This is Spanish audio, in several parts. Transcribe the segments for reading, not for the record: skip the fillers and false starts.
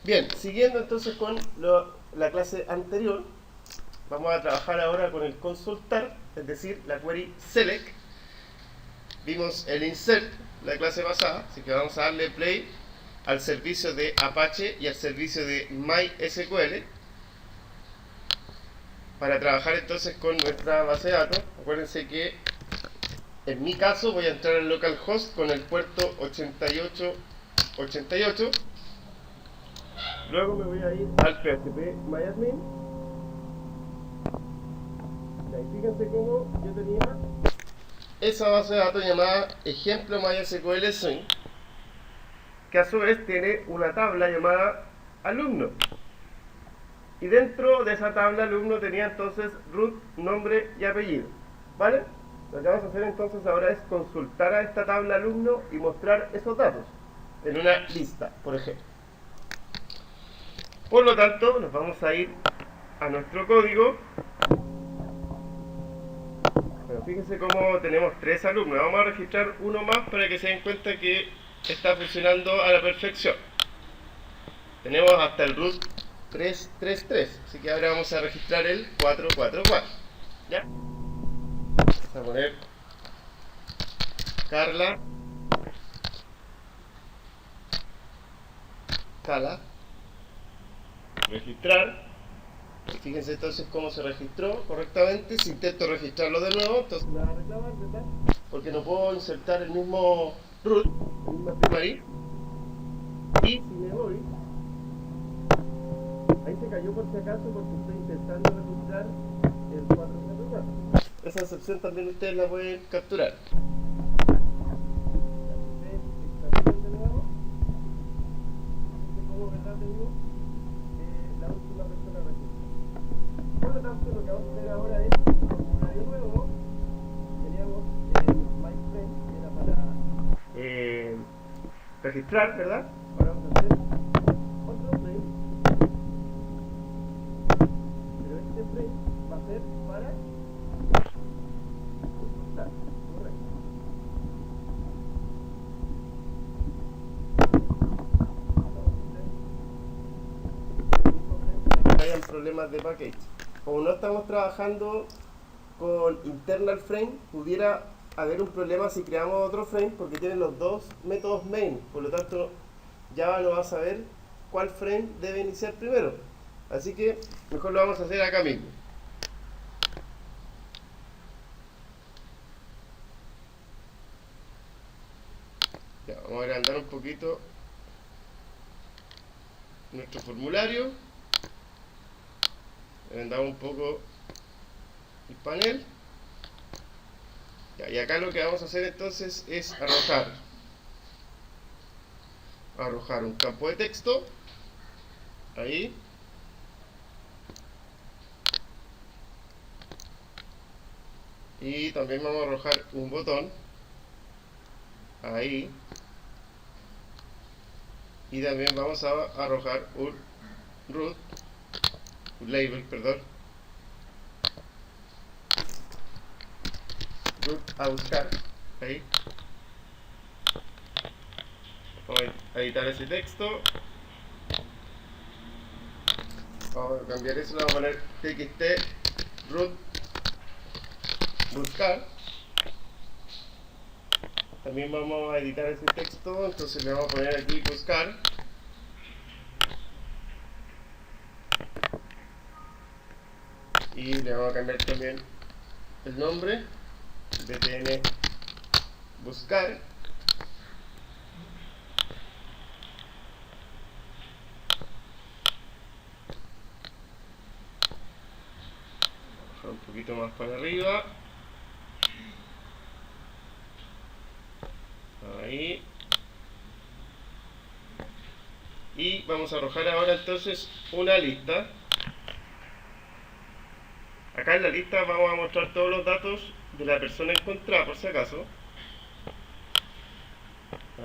Bien, siguiendo entonces con la clase anterior, vamos a trabajar ahora con el consultar, es decir, la query select. Vimos el insert la clase pasada, así que vamos a darle play al servicio de Apache y al servicio de MySQL para trabajar entonces con nuestra base de datos. Acuérdense que en mi caso voy a entrar al localhost con el puerto 8888. Luego me voy a ir al phpMyAdmin. Y ahí fíjense cómo yo tenía esa base de datos llamada ejemplo MySQL Swing, que a su vez tiene una tabla llamada alumno. Y dentro de esa tabla alumno tenía entonces root, nombre y apellido. ¿Vale? Lo que vamos a hacer entonces ahora es consultar a esta tabla alumno y mostrar esos datos en una lista, por ejemplo. Por lo tanto, nos vamos a ir a nuestro código. Bueno, fíjense cómo tenemos 3 alumnos. Vamos a registrar uno más para que se den cuenta que está funcionando a la perfección. Tenemos hasta el root 333, así que ahora vamos a registrar el 444. ¿Ya? Vamos a poner Carla registrar. Fíjense entonces cómo se registró correctamente. Si intento registrarlo de nuevo, entonces me va a reclamar, ¿verdad? Porque no puedo insertar el mismo root, el mismo primary. Y si me voy, ahí se cayó por si acaso porque estoy intentando registrar el 444. Esa excepción también ustedes la pueden capturar. La última persona registrada. Por lo tanto, lo que vamos a hacer ahora es un formulario nuevo. Teníamos el MyFriend, que era para registrar, ¿verdad? Ahora vamos a hacer otro frame, pero este frame va a ser para consultar. Correcto. Hayan problemas de package. Como no estamos trabajando con internal frame, pudiera haber un problema si creamos otro frame porque tienen los dos métodos main, por lo tanto Java no va a saber cuál frame debe iniciar primero, así que mejor lo vamos a hacer acá mismo. Ya, vamos a agrandar un poquito nuestro formulario. Agrandamos un poco el panel. Ya, y acá lo que vamos a hacer entonces es arrojar un campo de texto. Ahí. Y también vamos a arrojar un botón. Ahí. Y también vamos a arrojar un label, perdón. Root a buscar. Ahí. Vamos a editar ese texto. Vamos a cambiar eso, le vamos a poner txt root buscar. También vamos a editar ese texto, entonces le vamos a poner aquí buscar. Y le vamos a cambiar también el nombre, btn buscar. Un poquito más para arriba. Ahí. Y vamos a arrojar ahora entonces una lista. Acá en la lista vamos a mostrar todos los datos de la persona encontrada, por si acaso.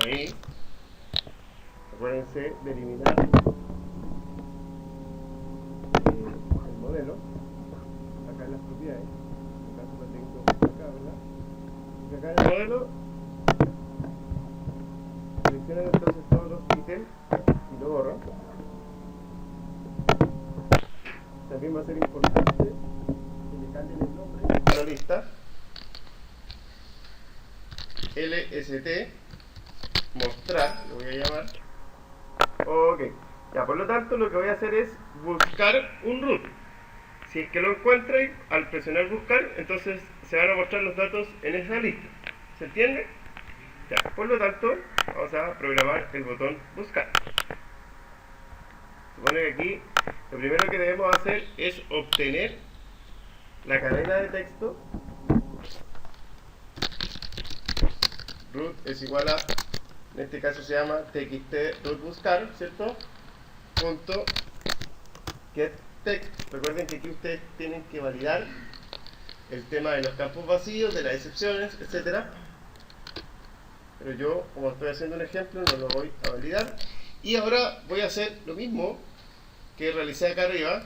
Ahí. Acuérdense de eliminar el modelo. Acá en las propiedades. En caso lo tengo acá, ¿verdad? Y acá en el modelo seleccionan entonces todos los ítems y lo borran. también va a ser importante que le cambien el nombre a la lista. LST mostrar, lo voy a llamar. Ok, ya, por lo tanto lo que voy a hacer es buscar un root. Si es que lo encuentro al presionar buscar, entonces se van a mostrar los datos en esa lista. ¿Se entiende? Ya, por lo tanto, vamos a programar el botón buscar. Supone que aquí lo primero que debemos hacer es obtener la cadena de texto. Root es igual a, en este caso se llama txt root buscar, ¿cierto? Punto get text. Recuerden que aquí ustedes tienen que validar el tema de los campos vacíos, de las excepciones, etcétera. Pero yo, como estoy haciendo un ejemplo, no lo voy a validar. Y ahora voy a hacer lo mismo que realicé acá arriba,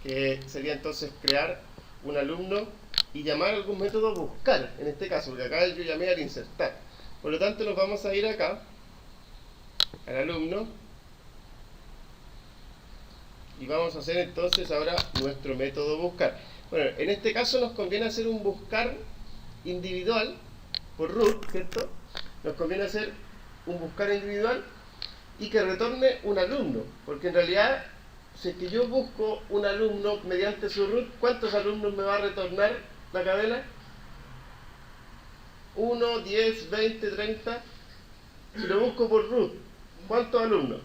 que sería entonces crear un alumno y llamar algún método buscar, en este caso, porque acá yo llamé al insertar. Por lo tanto, nos vamos a ir acá al alumno y vamos a hacer entonces ahora nuestro método buscar. Bueno, en este caso nos conviene hacer un buscar individual por root, ¿cierto? Nos conviene hacer un buscar individual y que retorne un alumno, porque en realidad si es que yo busco un alumno mediante su root, ¿cuántos alumnos me va a retornar la cadena? 1, 10, 20, 30. Si lo busco por root, ¿cuántos alumnos?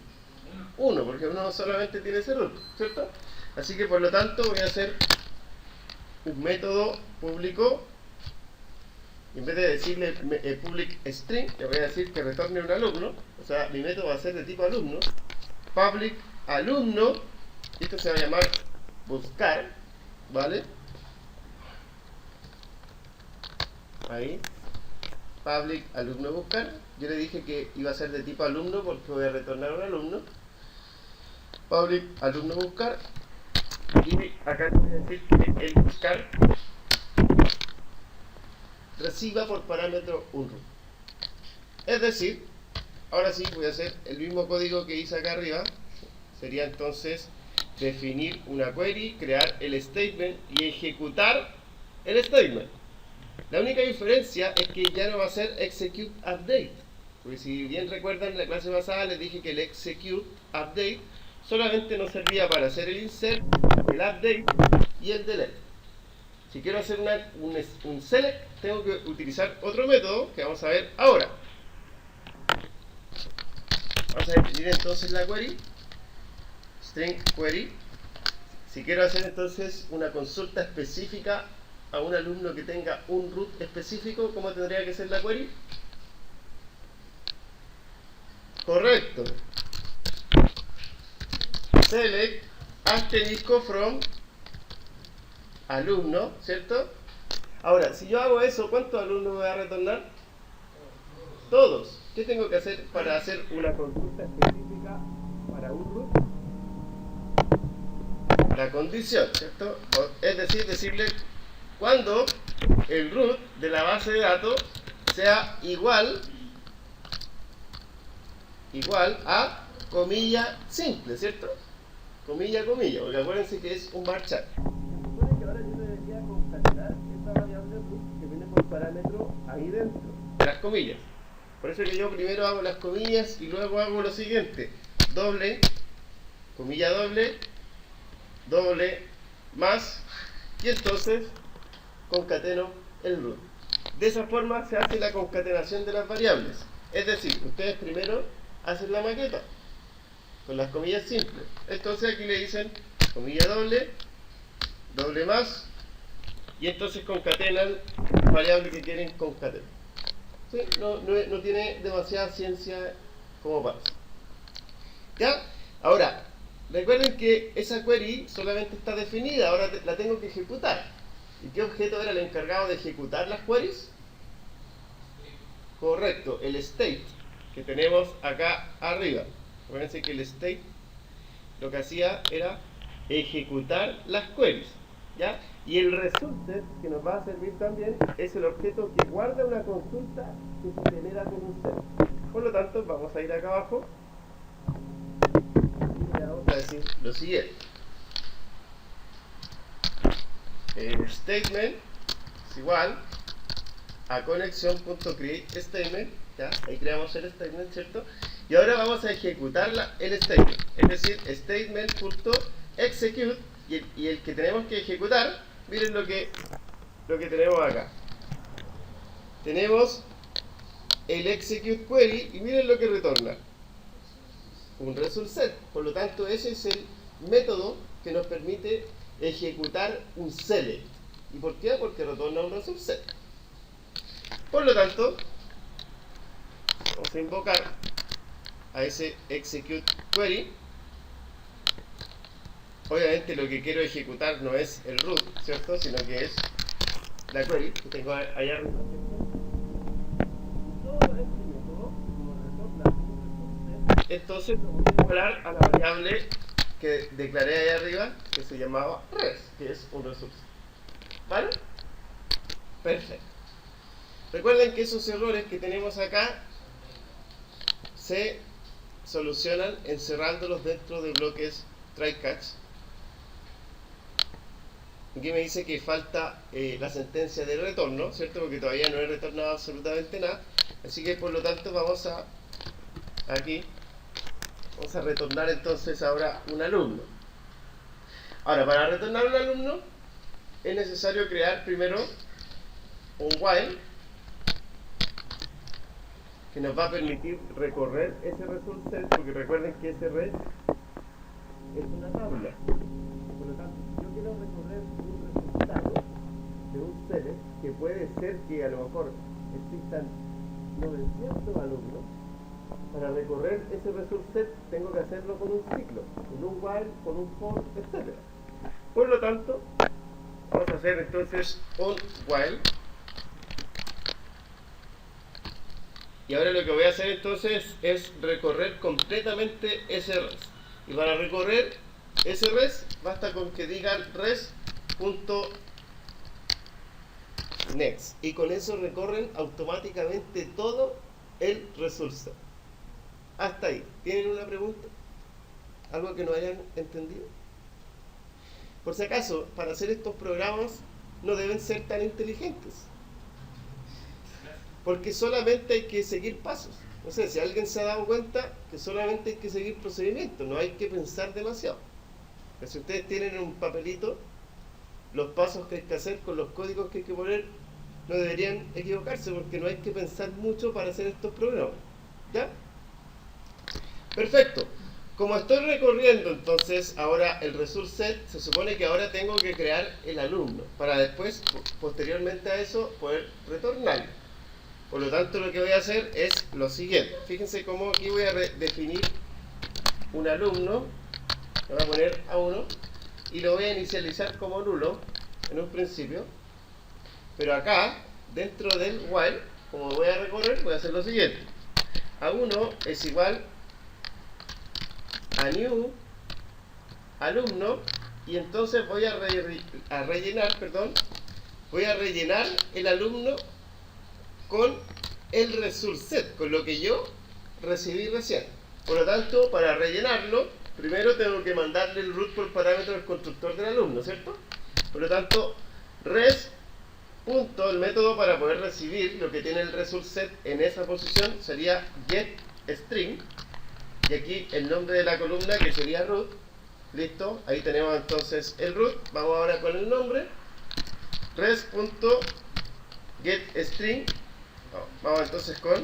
1, porque uno solamente tiene ese root, ¿cierto? Así que por lo tanto voy a hacer un método público. En vez de decirle public string, le voy a decir que retorne un alumno. O sea, mi método va a ser de tipo alumno. Public alumno. Y esto se va a llamar buscar, ¿vale? Ahí. Public alumno buscar. Yo le dije que iba a ser de tipo alumno porque voy a retornar un alumno. Public alumno buscar. Y acá le voy a decir que el buscar reciba por parámetro un root. Es decir, ahora sí voy a hacer el mismo código que hice acá arriba. Sería entonces definir una query, crear el statement y ejecutar el statement. La única diferencia es que ya no va a ser execute update, porque si bien recuerdan en la clase pasada les dije que el execute update solamente nos servía para hacer el insert, el update y el delete. Si quiero hacer un select, tengo que utilizar otro método que vamos a ver ahora. Vamos a definir entonces la query, string query. Si quiero hacer entonces una consulta específica a un alumno que tenga un root específico, ¿cómo tendría que ser la query? Correcto. Select asterisco from alumno, ¿cierto? Ahora, si yo hago eso, ¿cuántos alumnos me va a retornar? Todos. ¿Qué tengo que hacer para hacer una consulta específica para un root? La condición, ¿cierto? Es decir, decirle cuando el root de la base de datos sea igual a comilla simple, ¿cierto? Comilla, comilla, porque acuérdense que es un varchar. Supone que ahora yo debería concatenar esta variable root que viene por parámetro ahí dentro de las comillas. Por eso que yo primero hago las comillas y luego hago lo siguiente: doble, comilla doble, doble más, y entonces concateno el root. De esa forma se hace la concatenación de las variables. Es decir, ustedes primero hacen la maqueta con las comillas simples. Entonces aquí le dicen comilla doble, doble más, y entonces concatenan la variable que quieren concatenar. ¿Sí? No tiene demasiada ciencia como parece. ¿Ya? Ahora, recuerden que esa query solamente está definida, ahora la tengo que ejecutar. ¿Y qué objeto era el encargado de ejecutar las queries? Correcto, el state que tenemos acá arriba. Acuérdense que el state lo que hacía era ejecutar las queries, ¿ya? Y el resulted que nos va a servir también es el objeto que guarda una consulta que se genera con un set. Por lo tanto, vamos a ir acá abajo y le vamos a decir lo siguiente: statement es igual a conexión.createStatement, ¿ya? Ahí creamos el statement, ¿cierto? Y ahora vamos a ejecutar el statement, es decir, statement.execute, y el que tenemos que ejecutar, miren lo que tenemos acá. Tenemos el execute query y miren lo que retorna. Un result set. Por lo tanto, ese es el método que nos permite ejecutar un select. ¿Y por qué? Porque retorna un result set. Por lo tanto, vamos a invocar a ese execute query. Obviamente lo que quiero ejecutar no es el root, ¿cierto? Sino que es la query que tengo allá arriba. Entonces lo voy a igualar a la variable que declaré ahí arriba, que se llamaba res, que es un resource. ¿Vale? Perfecto. Recuerden que esos errores que tenemos acá se solucionan encerrándolos dentro de bloques try catch. Aquí me dice que falta la sentencia de retorno, ¿cierto? Porque todavía no he retornado absolutamente nada. Así que por lo tanto vamos a retornar entonces ahora un alumno. Ahora, para retornar un alumno es necesario crear primero un while que nos va a permitir recorrer ese result set, porque recuerden que ese res es una tabla. Por lo tanto, si yo quiero recorrer un resultado de un select, que puede ser que a lo mejor existan 900 alumnos, para recorrer ese result set tengo que hacerlo con un ciclo, con un while, con un for, etc. Por lo tanto, vamos a hacer entonces un while. Y ahora lo que voy a hacer entonces es recorrer completamente ese res. Y para recorrer ese res, basta con que digan res.next. Y con eso recorren automáticamente todo el result set. Hasta ahí. ¿Tienen una pregunta? ¿Algo que no hayan entendido? Por si acaso, para hacer estos programas no deben ser tan inteligentes. Porque solamente hay que seguir pasos. No sé, si alguien se ha dado cuenta que solamente hay que seguir procedimientos, no hay que pensar demasiado. Pero si ustedes tienen un papelito, los pasos que hay que hacer con los códigos que hay que poner, no deberían equivocarse porque no hay que pensar mucho para hacer estos programas. ¿Ya? Perfecto. Como estoy recorriendo entonces ahora el result set, se supone que ahora tengo que crear el alumno para después, posteriormente a eso, poder retornarlo. Por lo tanto, lo que voy a hacer es lo siguiente. Fíjense cómo aquí voy a definir un alumno. Le voy a poner A1 y lo voy a inicializar como nulo en un principio. Pero acá, dentro del while, como voy a recorrer, voy a hacer lo siguiente. A1 es igual a new alumno, y entonces voy a rellenar el alumno con el result set, con lo que yo recibí recién. Por lo tanto, para rellenarlo, primero tengo que mandarle el root por parámetro al constructor del alumno, ¿cierto? Por lo tanto, el método para poder recibir lo que tiene el result set en esa posición sería getString, y aquí el nombre de la columna, que sería root. Listo, ahí tenemos entonces el root. Vamos ahora con el nombre, res.getString. Vamos entonces con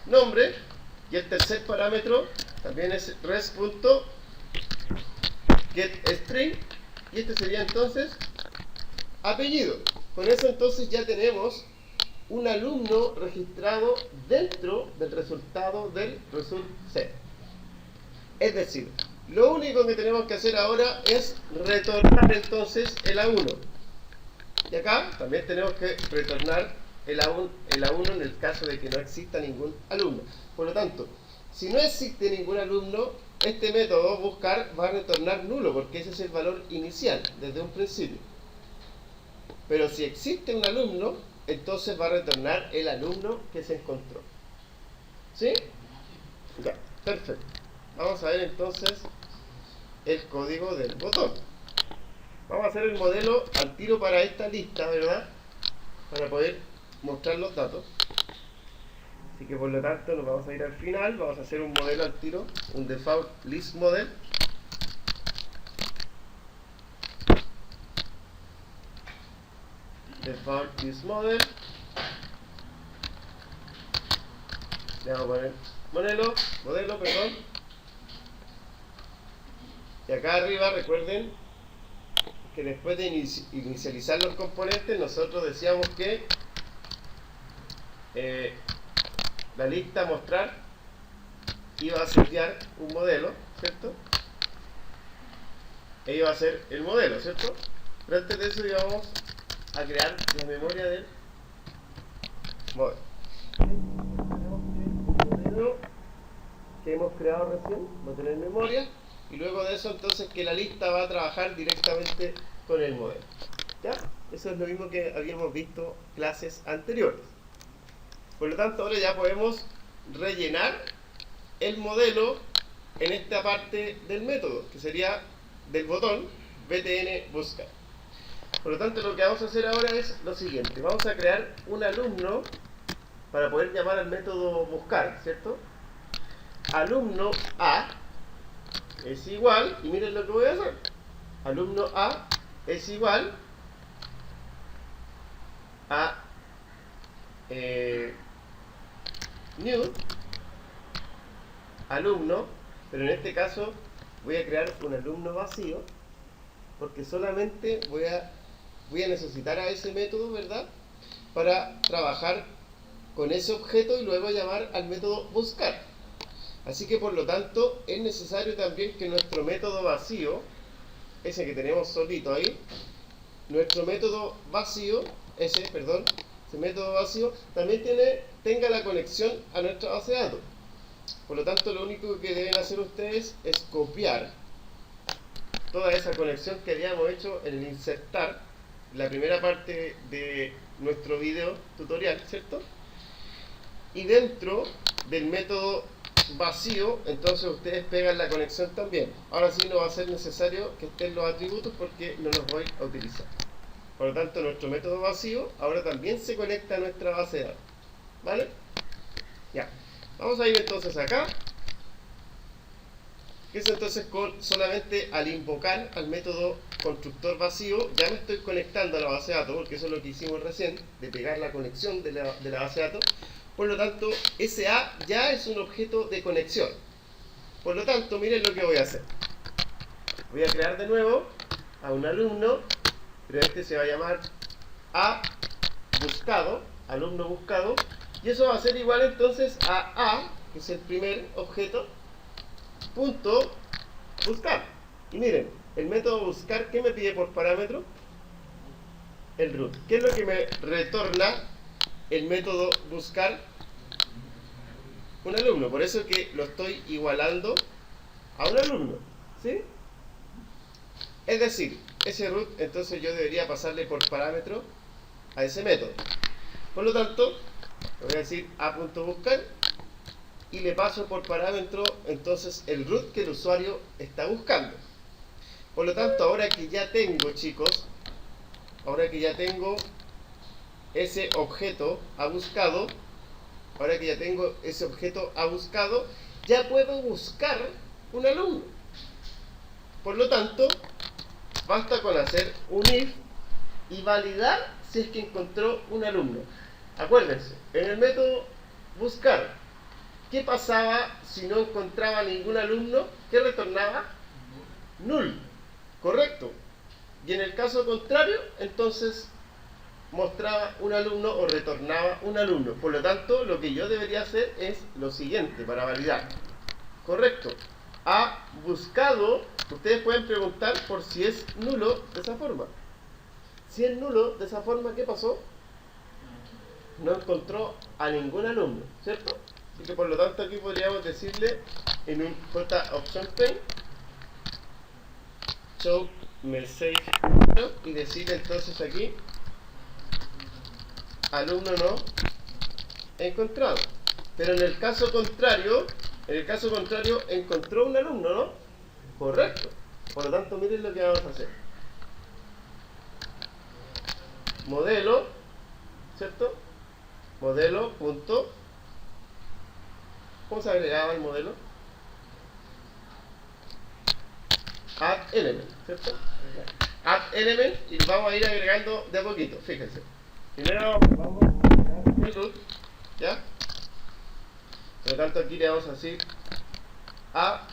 nombre, y el tercer parámetro también es res.getString, y este sería entonces apellido. Con eso entonces ya tenemos un alumno registrado dentro del resultado del result set. Es decir, lo único que tenemos que hacer ahora es retornar entonces el A1. Y acá también tenemos que retornar el A1 en el caso de que no exista ningún alumno. Por lo tanto, si no existe ningún alumno, este método buscar va a retornar nulo, porque ese es el valor inicial desde un principio. Pero si existe un alumno, entonces va a retornar el alumno que se encontró. ¿Sí? Ya, perfecto. Vamos a ver entonces el código del botón. Vamos a hacer el modelo al tiro para esta lista, ¿verdad? Para poder mostrar los datos. Así que por lo tanto nos vamos a ir al final, vamos a hacer un modelo al tiro, un default list model. Default list model. Le vamos a poner modelo, perdón. Y acá arriba recuerden que después de inicializar los componentes nosotros decíamos que la lista mostrar iba a setear un modelo, ¿cierto? E iba a ser el modelo, ¿cierto? Pero antes de eso íbamos a crear la memoria del modelo. Tenemos un modelo que hemos creado recién, va a tener memoria, y luego de eso entonces que la lista va a trabajar directamente con el modelo. ¿Ya? Eso es lo mismo que habíamos visto clases anteriores. Por lo tanto, ahora ya podemos rellenar el modelo en esta parte del método, que sería del botón btn buscar. Por lo tanto, lo que vamos a hacer ahora es lo siguiente. Vamos a crear un alumno para poder llamar al método buscar, ¿cierto? Alumno A es igual, y miren lo que voy a hacer. Alumno A es igual a new alumno, pero en este caso voy a crear un alumno vacío porque solamente voy a necesitar a ese método, ¿verdad? Para trabajar con ese objeto y luego llamar al método buscar. Así que por lo tanto es necesario también que nuestro método vacío, ese que tenemos solito ahí, nuestro método vacío, ese método vacío también tenga la conexión a nuestra base de datos. Por lo tanto, lo único que deben hacer ustedes es copiar toda esa conexión que habíamos hecho en el insertar, la primera parte de nuestro video tutorial, ¿cierto? Y dentro del método vacío, entonces ustedes pegan la conexión también. Ahora sí no va a ser necesario que estén los atributos porque no los voy a utilizar. Por lo tanto, nuestro método vacío ahora también se conecta a nuestra base de datos. ¿Vale? Ya. Vamos a ir entonces acá. Que es entonces solamente al invocar al método constructor vacío, ya me estoy conectando a la base de datos, porque eso es lo que hicimos recién, de pegar la conexión de la base de datos. Por lo tanto, ese A ya es un objeto de conexión. Por lo tanto, miren lo que voy a hacer. Voy a crear de nuevo a un alumno, pero este se va a llamar A buscado, alumno buscado, y eso va a ser igual entonces a, que es el primer objeto, punto buscar. Y miren, el método buscar, ¿qué me pide por parámetro? El root. ¿Qué es lo que me retorna el método buscar? Un alumno. Por eso que lo estoy igualando a un alumno, ¿sí? Es decir, ese root entonces yo debería pasarle por parámetro a ese método. Por lo tanto, le voy a decir a.buscar y le paso por parámetro entonces el root que el usuario está buscando. Por lo tanto, ahora que ya tengo, chicos, ahora que ya tengo ese objeto a buscado, ya puedo buscar un alumno. Por lo tanto, basta con hacer un if y validar si es que encontró un alumno. Acuérdense, en el método buscar, ¿qué pasaba si no encontraba ningún alumno? ¿Qué retornaba? Null. Correcto. Y en el caso contrario, entonces mostraba un alumno o retornaba un alumno. Por lo tanto, lo que yo debería hacer es lo siguiente para validar. Correcto. A buscado, ustedes pueden preguntar por si es nulo de esa forma. Si es nulo de esa forma, ¿qué pasó? No encontró a ningún alumno, ¿cierto? Así que por lo tanto aquí podríamos decirle en un JOptionPaint show message y decirle entonces aquí alumno no encontrado. Pero en el caso contrario encontró un alumno, ¿no? Correcto. Por lo tanto, miren lo que vamos a hacer. modelo, ¿cierto? Modelo punto, ¿cómo se agregaba el modelo? Add element, ¿cierto? Add element, y vamos a ir agregando de a poquito, fíjense. Primero vamos a agregar el root, ¿ya? Por lo tanto aquí le vamos a decir a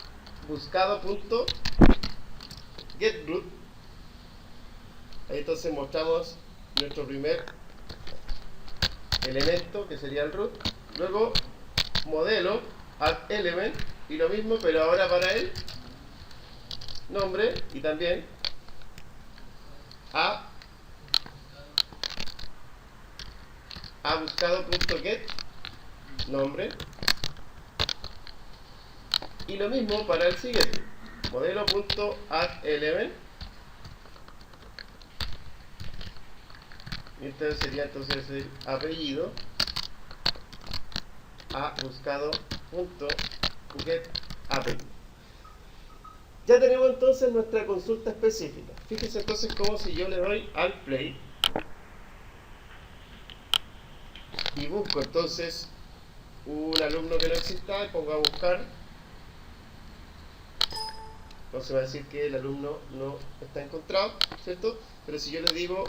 buscado.getRoot. Ahí entonces mostramos nuestro primer elemento, que sería el root. Luego modelo add element, y lo mismo pero ahora para el nombre, y también a buscado.get nombre, y lo mismo para el siguiente, modelo.addElement, y este sería entonces el apellido, a buscado.getApellido. Ya tenemos entonces nuestra consulta específica. Fíjense entonces como si yo le doy al play y busco entonces un alumno que no exista y pongo a buscar, entonces va a decir que el alumno no está encontrado, ¿cierto? Pero si yo le digo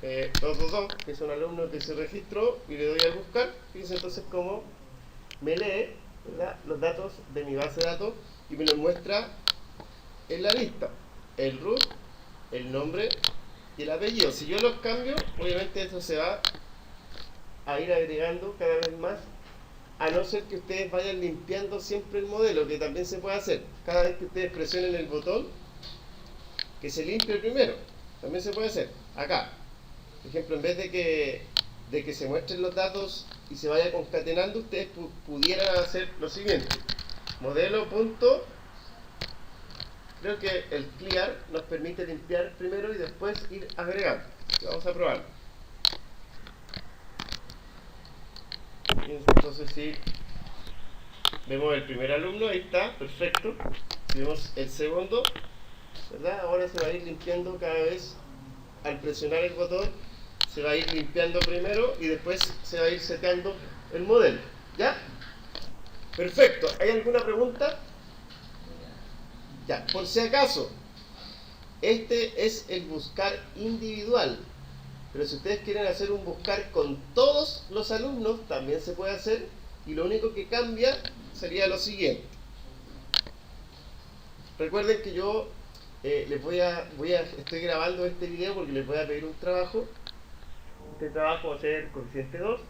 222, que es un alumno que se registró, y le doy a buscar, fíjense entonces cómo me lee, ¿verdad?, los datos de mi base de datos y me los muestra en la lista: el root, el nombre y el apellido. Si yo los cambio, obviamente eso se va a ir agregando cada vez más, a no ser que ustedes vayan limpiando siempre el modelo, que también se puede hacer. Cada vez que ustedes presionen el botón, que se limpie el primero, también se puede hacer. Acá, por ejemplo, en vez de que se muestren los datos y se vaya concatenando, ustedes pudieran hacer lo siguiente: modelo punto, creo que el clear nos permite limpiar primero y después ir agregando. Vamos a probarlo. Entonces, si vemos el primer alumno, ahí está, perfecto. Si vemos el segundo, ¿verdad?, ahora se va a ir limpiando cada vez. Al presionar el botón se va a ir limpiando primero y después se va a ir seteando el modelo. ¿Ya? Perfecto. ¿Hay alguna pregunta? Ya, por si acaso, este es el buscar individual, pero si ustedes quieren hacer un buscar con todos los alumnos, también se puede hacer, y lo único que cambia sería lo siguiente. Recuerden que yo estoy grabando este video porque les voy a pedir un trabajo. Este trabajo va a ser coeficiente 2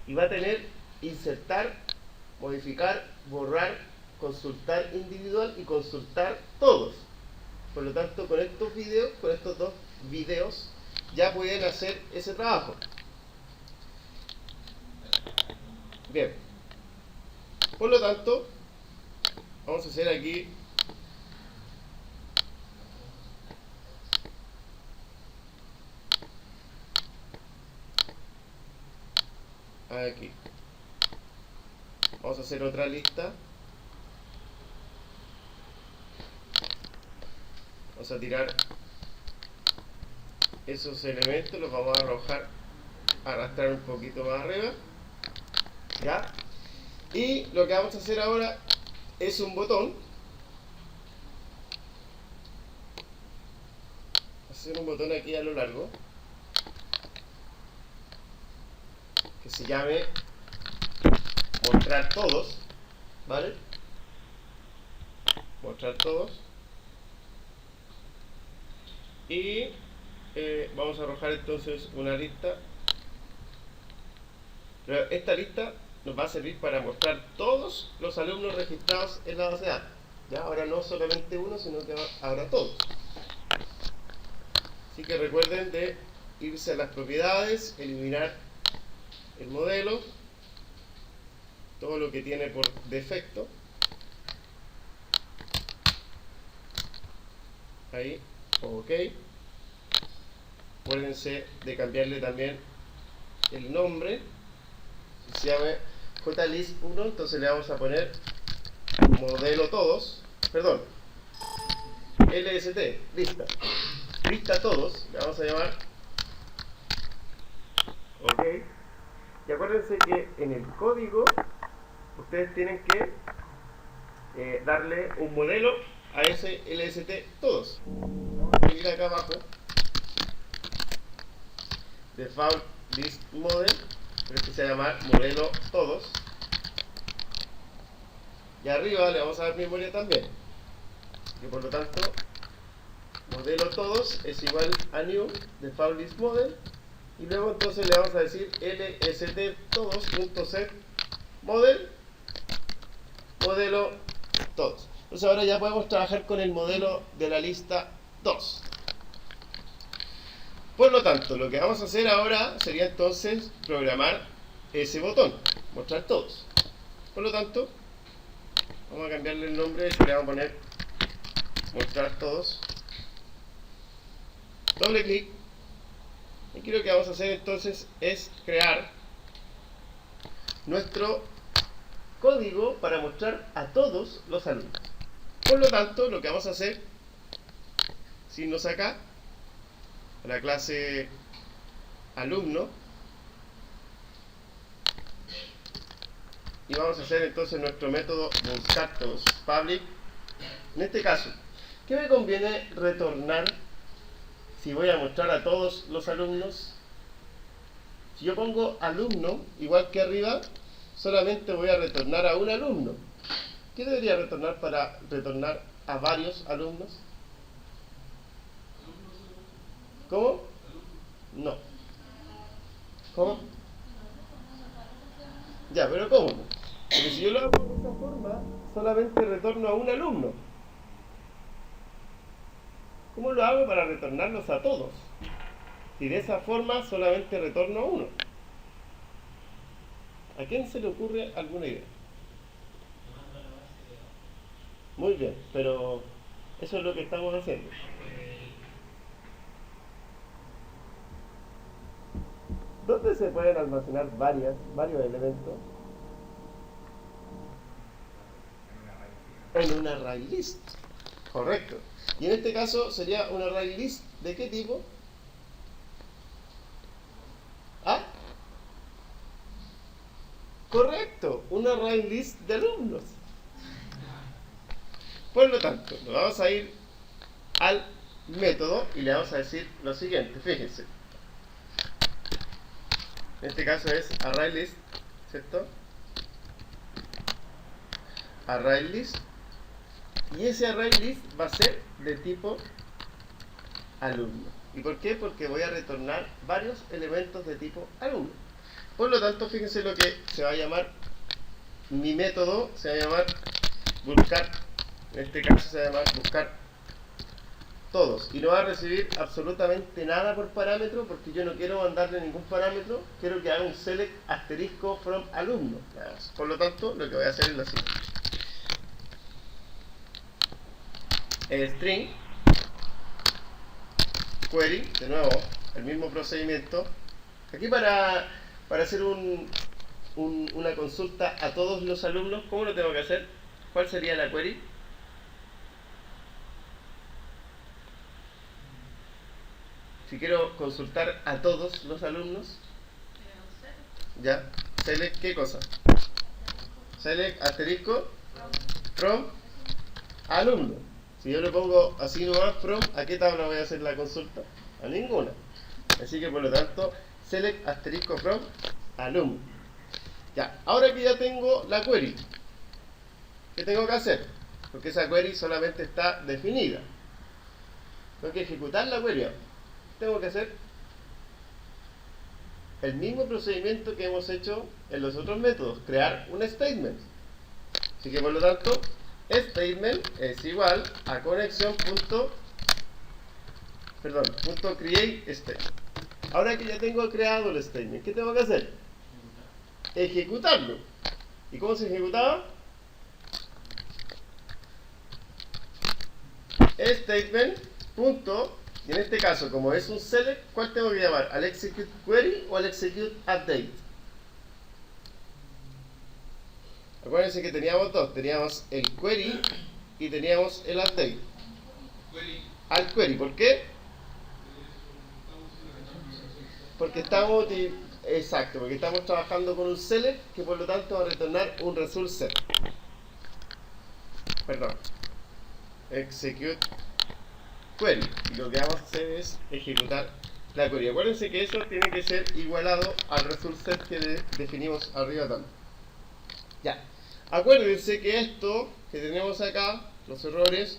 y va a tener insertar, modificar, borrar, consultar individual y consultar todos. Por lo tanto, con estos dos videos, ya pueden hacer ese trabajo. Bien. Por lo tanto, vamos a hacer aquí vamos a hacer otra lista. Vamos a tirar esos elementos, los vamos a arrastrar un poquito más arriba, ¿ya? Y lo que vamos a hacer ahora es un botón, hacer un botón aquí a lo largo que se llame mostrar todos, ¿vale? Mostrar todos. Y vamos a arrojar entonces una lista, pero esta lista nos va a servir para mostrar todos los alumnos registrados en la base de datos. Ya ahora no solamente uno, sino que ahora todos. Así que recuerden de irse a las propiedades, eliminar el modelo, todo lo que tiene por defecto. Ahí, ok. Acuérdense de cambiarle también el nombre. Si se llama JList1, entonces le vamos a poner modelo todos, perdón, LST, lista todos, le vamos a llamar ¿Ok? Y acuérdense que en el código ustedes tienen que darle un modelo a ese LST todos. Vamos a escribir acá abajo default list model, pero este se va a llamar modelo todos. Y arriba le vamos a dar memoria también. Y por lo tanto, modelo todos es igual a new default list model. Y luego entonces le vamos a decir lst todos.set model modelo todos. Entonces ahora ya podemos trabajar con el modelo de la lista 2. Por lo tanto, lo que vamos a hacer ahora sería entonces programar ese botón, mostrar todos. Por lo tanto, vamos a cambiarle el nombre y le vamos a poner mostrar todos. Doble clic. Y aquí lo que vamos a hacer entonces es crear nuestro código para mostrar a todos los alumnos. Por lo tanto, lo que vamos a hacer, signos acá, la clase alumno, y vamos a hacer entonces nuestro método buscar todos, public. En este caso, ¿qué me conviene retornar si voy a mostrar a todos los alumnos? Si yo pongo alumno, igual que arriba, solamente voy a retornar a un alumno. ¿Qué debería retornar para retornar a varios alumnos? ¿Cómo? No. ¿Cómo? Ya, pero ¿cómo? Porque si yo lo hago de esa forma, solamente retorno a un alumno. ¿Cómo lo hago para retornarlos a todos? Si de esa forma solamente retorno a uno. ¿A quién se le ocurre alguna idea? Muy bien, pero eso es lo que estamos haciendo. ¿Dónde se pueden almacenar varios elementos? En un array list. Correcto. Y en este caso sería un array list ¿de qué tipo? ¿Ah? Correcto, un array list de alumnos. Por lo tanto, nos vamos a ir al método y le vamos a decir lo siguiente, fíjense. En este caso es array list, ¿cierto? Array list. Y ese array list va a ser de tipo alumno. ¿Y por qué? Porque voy a retornar varios elementos de tipo alumno. Por lo tanto, fíjense lo que se va a llamar, mi método se va a llamar buscar, en este caso se va a llamar buscar todos. Y no va a recibir absolutamente nada por parámetro porque yo no quiero mandarle ningún parámetro, quiero que haga un select asterisco from alumno. Por lo tanto, lo que voy a hacer es lo siguiente. El string query, de nuevo, el mismo procedimiento. Aquí para hacer una consulta a todos los alumnos, ¿cómo lo tengo que hacer? ¿Cuál sería la query? Si quiero consultar a todos los alumnos, ya, select ¿qué cosa? Select asterisco from alumno. Si yo le pongo así nomás from, ¿a qué tabla voy a hacer la consulta? A ninguna. Así que por lo tanto, select asterisco from alumno. Ya, ahora que ya tengo la query, ¿qué tengo que hacer? Porque esa query solamente está definida. Tengo que ejecutar la query. Tengo que hacer el mismo procedimiento que hemos hecho en los otros métodos, crear un statement. Así que por lo tanto, statement es igual a .create statement. Ahora que ya tengo creado el statement, ¿qué tengo que hacer? Ejecutarlo. ¿Y cómo se ejecutaba? Statement punto, y en este caso, como es un select, ¿cuál tengo que llamar? ¿Al execute query o al execute update? Acuérdense que teníamos dos, teníamos el query y teníamos el update. Al query, ¿por qué? Porque estamos Exacto, porque estamos trabajando con un select que por lo tanto va a retornar un result set. Perdón. Execute query. Y lo que vamos a hacer es ejecutar la query. Acuérdense que eso tiene que ser igualado al result set que definimos arriba también. Ya. Acuérdense que esto que tenemos acá, los errores,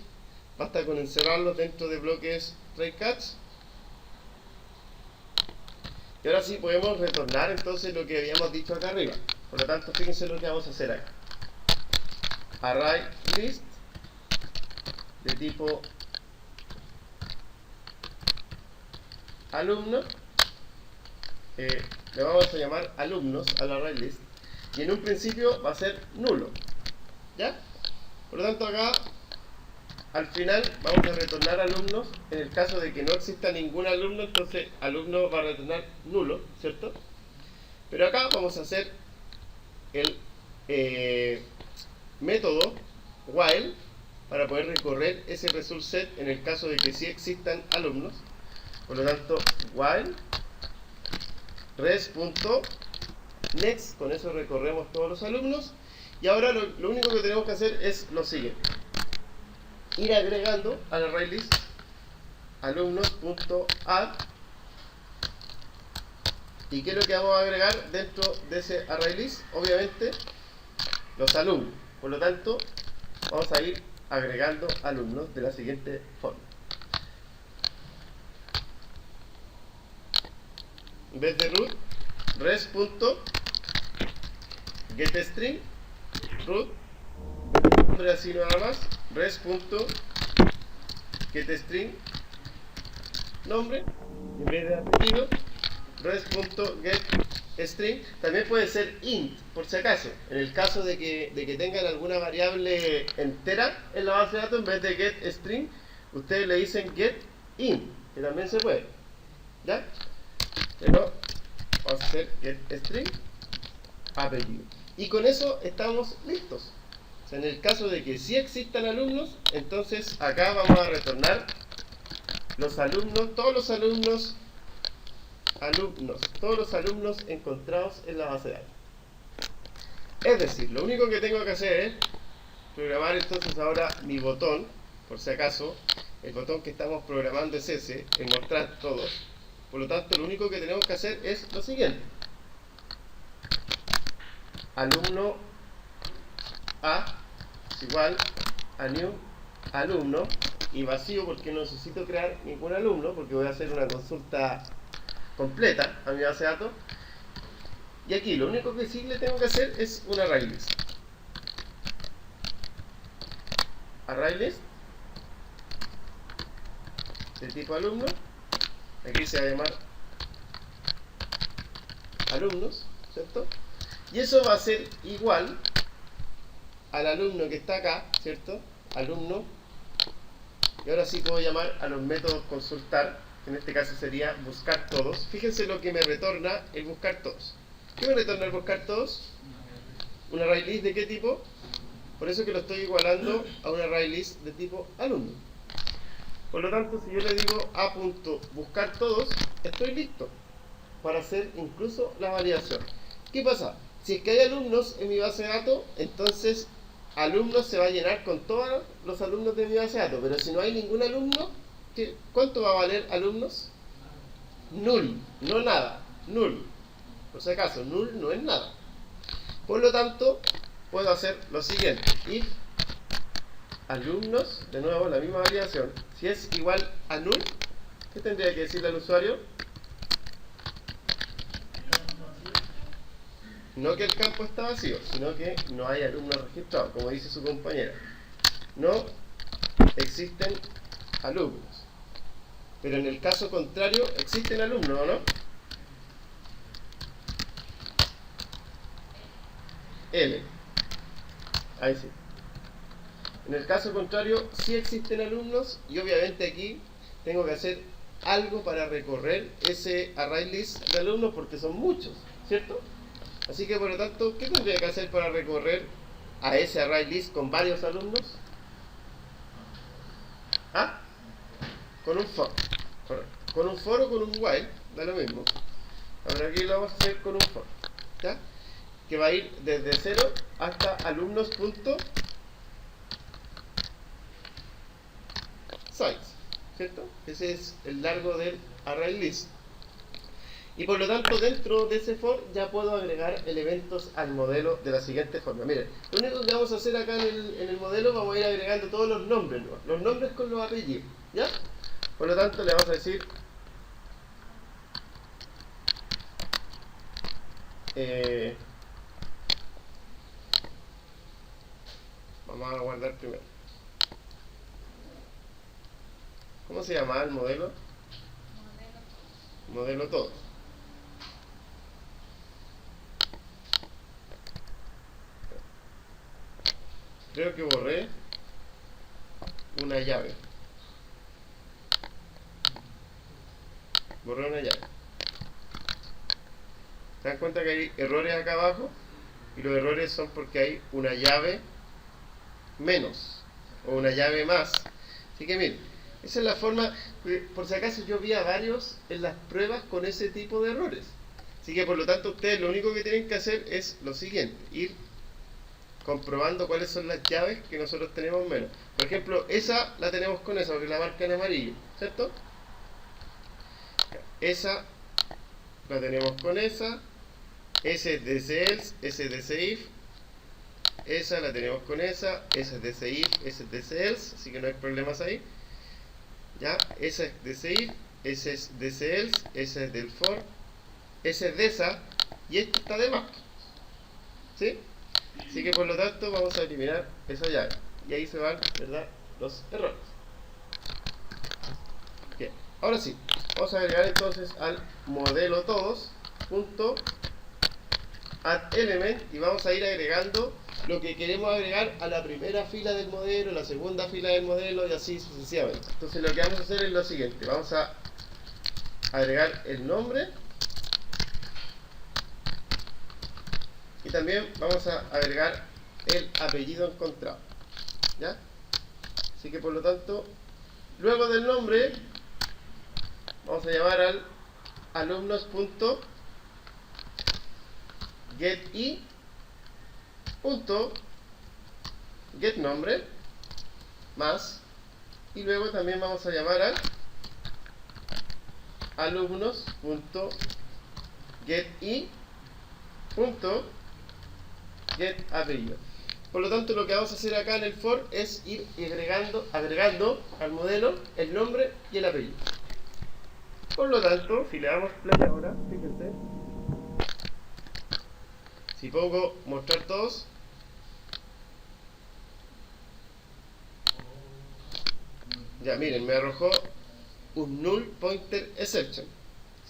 basta con encerrarlos dentro de bloques try catch. Y ahora sí podemos retornar entonces lo que habíamos dicho acá arriba. Por lo tanto, fíjense lo que vamos a hacer acá. Array list de tipo alumno. Le vamos a llamar alumnos al array list. Y en un principio va a ser nulo. ¿Ya? Por lo tanto acá al final vamos a retornar alumnos. En el caso de que no exista ningún alumno, entonces alumno va a retornar nulo, ¿cierto? Pero acá vamos a hacer el método while para poder recorrer ese result set en el caso de que sí existan alumnos. Por lo tanto, while res.next, con eso recorremos todos los alumnos. Y ahora lo único que tenemos que hacer es lo siguiente: ir agregando al array list alumnos.add. ¿Y qué es lo que vamos a agregar dentro de ese array list? Obviamente los alumnos. Por lo tanto, vamos a ir agregando alumnos de la siguiente forma. En vez de root, res.getString root, nombre así nada más, res.getString nombre, en vez de apellido, res.getString. También puede ser int, por si acaso. En el caso de que tengan alguna variable entera en la base de datos, en vez de getString, ustedes le dicen getInt, que también se puede. ¿Ya? Pero vamos a hacer getString apellido. Y con eso estamos listos. O sea, en el caso de que sí existan alumnos, entonces acá vamos a retornar los alumnos, todos los alumnos encontrados en la base de datos. Es decir, lo único que tengo que hacer es programar entonces ahora mi botón, por si acaso, el botón que estamos programando es ese, en mostrar todos. Por lo tanto, lo único que tenemos que hacer es lo siguiente: alumno A es igual a new alumno, y vacío porque no necesito crear ningún alumno, porque voy a hacer una consulta completa a mi base de datos. Y aquí lo único que sí le tengo que hacer es un array list. Array list de tipo alumno. Aquí se va a llamar alumnos, ¿cierto? Y eso va a ser igual al alumno que está acá, ¿cierto? Alumno. Y ahora sí puedo llamar a los métodos consultar, que en este caso sería buscar todos. Fíjense lo que me retorna el buscar todos. ¿Qué me retorna el buscar todos? ¿Un array list de qué tipo? Por eso que lo estoy igualando a un array list de tipo alumno. Por lo tanto, si yo le digo a.buscar todos, estoy listo para hacer incluso la validación. ¿Qué pasa? Si es que hay alumnos en mi base de datos, entonces alumnos se va a llenar con todos los alumnos de mi base de datos. Pero si no hay ningún alumno, ¿cuánto va a valer alumnos? Null, no nada, null. Por si acaso, null no es nada. Por lo tanto, puedo hacer lo siguiente: if alumnos, de nuevo la misma validación, si es igual a null, ¿qué tendría que decirle al usuario? No que el campo está vacío, sino que no hay alumnos registrados, como dice su compañera. No existen alumnos. Pero en el caso contrario, existen alumnos, ¿o no? L. Ahí sí. En el caso contrario, sí existen alumnos, y obviamente aquí tengo que hacer algo para recorrer ese array list de alumnos, porque son muchos, ¿cierto? Así que por lo tanto, ¿qué tendría que hacer para recorrer a ese array list con varios alumnos? ¿Ah? Con un for. Correcto. Con un for o con un while, da lo mismo. Ahora aquí lo vamos a hacer con un for, ¿ya? Que va a ir desde 0 hasta alumnos.size, ¿cierto? Ese es el largo del array list. Y por lo tanto, dentro de ese for ya puedo agregar elementos al modelo de la siguiente forma. Miren, lo único que vamos a hacer acá en el modelo, vamos a ir agregando todos los nombres, ¿no? Los nombres con los apellidos, ¿ya? Por lo tanto, le vamos a decir vamos a guardar primero. ¿Cómo se llama el modelo? Modelo todos. Creo que borré una llave. Borré una llave. ¿Se dan cuenta que hay errores acá abajo? Y los errores son porque hay una llave menos o una llave más. Así que miren, esa es la forma. Por si acaso yo vi a varios en las pruebas con ese tipo de errores. Así que por lo tanto ustedes lo único que tienen que hacer es lo siguiente: ir comprobando cuáles son las llaves que nosotros tenemos menos. Por ejemplo, esa la tenemos con esa, porque la marca en amarillo, ¿cierto? Esa la tenemos con esa. Ese es DC else, ese es DC if. Esa la tenemos con esa es DC if, ese es DC else, así que no hay problemas ahí. Ya, esa es DC if, ese es DC else, ese es del for, ese es de esa, y esto está de más. ¿Sí? Así que por lo tanto vamos a eliminar esa llave. Y ahí se van, ¿verdad?, los errores. Bien, ahora sí, vamos a agregar entonces al modelo todos punto add element, y vamos a ir agregando lo que queremos agregar a la primera fila del modelo, la segunda fila del modelo, y así sucesivamente. Entonces lo que vamos a hacer es lo siguiente: vamos a agregar el nombre y también vamos a agregar el apellido encontrado, ¿ya? Así que por lo tanto, luego del nombre vamos a llamar al alumnos.getI.getNombre más, y luego también vamos a llamar al alumnos.getI.getApellido. Por lo tanto, lo que vamos a hacer acá en el for es ir agregando al modelo el nombre y el apellido. Por lo tanto, si le damos play ahora, fíjense, si pongo mostrar todos, ya miren, me arrojó un null pointer exception.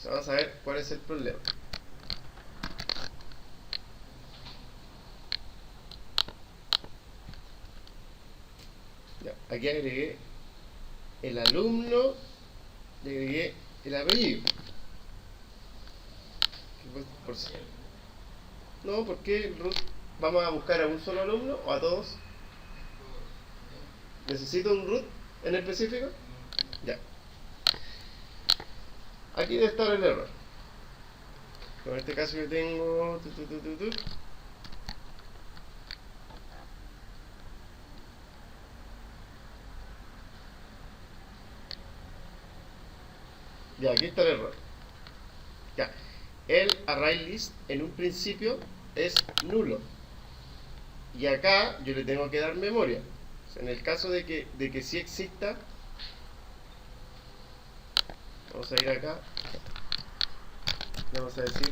Vamos a ver cuál es el problema. Ya, aquí agregué el alumno y agregué el apellido. No, porque root, vamos a buscar a un solo alumno o a todos. ¿Necesito un root en específico? Ya. Aquí debe estar el error. En este caso yo tengo ya, aquí está el error. Ya. El array list en un principio es nulo. Y acá yo le tengo que dar memoria. O sea, en el caso de que sí exista, vamos a ir acá, vamos a decir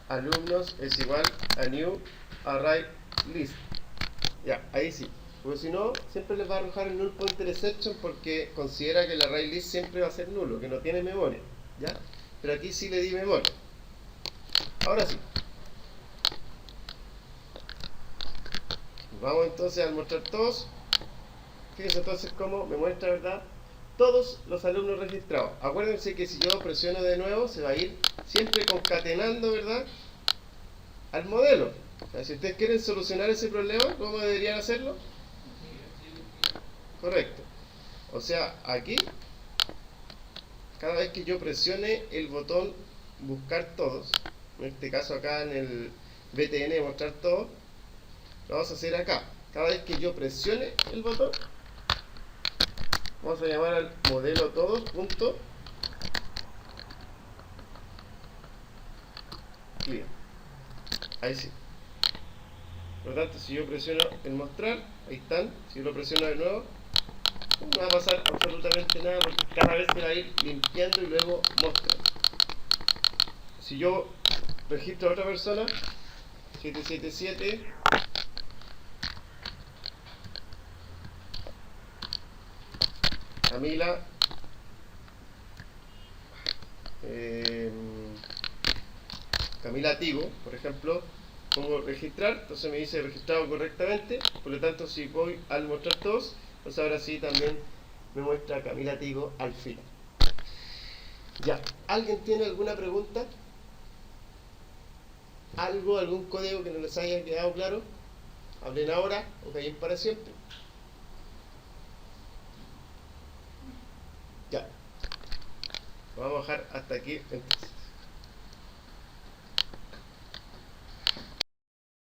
alumnos es igual a new array list. Ya, ahí sí. Porque si no, siempre les va a arrojar el null pointer exception, porque considera que el array list siempre va a ser nulo, que no tiene memoria, ¿ya? Pero aquí sí le di memoria. Ahora sí. Vamos entonces a mostrar todos. Fíjense entonces cómo me muestra, ¿verdad?, todos los alumnos registrados. Acuérdense que si yo presiono de nuevo, se va a ir siempre concatenando, ¿verdad?, al modelo. O sea, si ustedes quieren solucionar ese problema, ¿cómo deberían hacerlo? Correcto. O sea, aquí, cada vez que yo presione el botón buscar todos, en este caso acá en el BTN mostrar todo, lo vamos a hacer acá. Cada vez que yo presione el botón, vamos a llamar al modelo todos punto clear. Ahí sí. Por lo tanto, si yo presiono el mostrar, ahí están. Si yo lo presiono de nuevo, no va a pasar absolutamente nada porque cada vez se va a ir limpiando y luego mostrando. Si yo registro a otra persona, 777, Camila, Camila Tigo, por ejemplo, pongo registrar, entonces me dice registrado correctamente, por lo tanto si voy al mostrar todos, entonces ahora sí también me muestra Camila Tigo al final. Ya, ¿alguien tiene alguna pregunta? ¿Algún código que no les haya quedado claro? Hablen ahora o callen para siempre. Ya, lo vamos a dejar hasta aquí entonces.